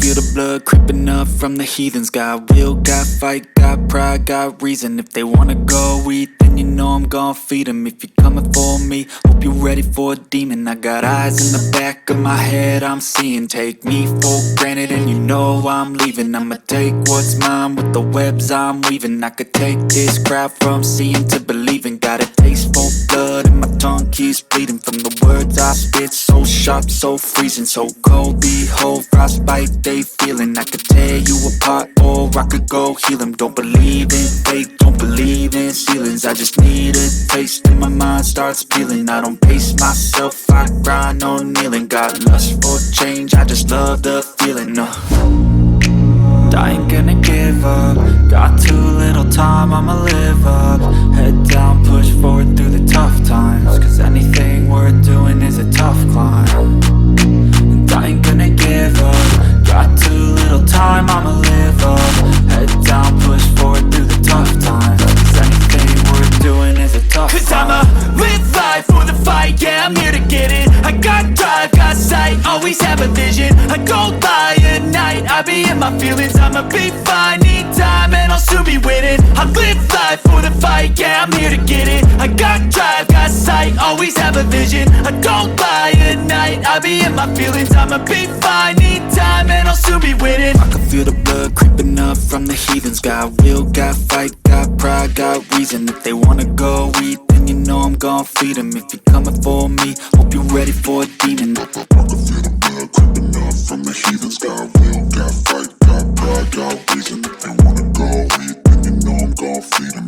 feel the blood creeping up from the heathens. Got will, got fight, got pride, got reason. If they wanna go eat, then you know I'm gon' feed them. If you're coming for me, hope you're ready for a demon. I got eyes in the back of my head, I'm seeing. Take me for granted and you know I'm leaving. I'ma take what's mine with the webs I'm weaving. I could take this crowd from seeing to believing. Got a taste for blood and my tongue keeps bleeding from the words I spit. So sharp, so freezing, so cold. Behold, frostbite they feeling. I could tear you apart or I could go heal them. Don't believe in fate, don't believe in ceilings. I just need a taste and my mind starts peeling. I don't pace myself, I grind on kneeling. Got lust for change, I just love the feeling. I ain't gonna give up. Got too little time, I'ma live up. Head down, push forward through the tough times. Cause anything worth doing is a tough climb. And I ain't gonna give up. Got too little time, I'ma live up. Head down, push forward through the tough times. Cause anything worth doing is a tough climb. Cause I'ma live life for the fight, yeah, I'm here to get it. I got drive, got sight, always have a vision. I go by at night, I be in my feelings. I'ma be fine, need time and I'll soon be winning. I live life for the fight, yeah, I'm here to get it. I got drive, got sight, always have a vision. I don't lie at night, I be in my feelings. I'ma be fine, need time and I'll soon be winning. I can feel the blood creeping up from the heathens. Got will, got fight, got pride, got reason. If they wanna go eat, then you know I'm gon' feed them. If you're coming for me, hope you're ready for a demon. I can feel the blood creeping up from the heathens. Got will, got fight, got pride, got reason. If they wanna go eat, then you know I'm gon' feed them.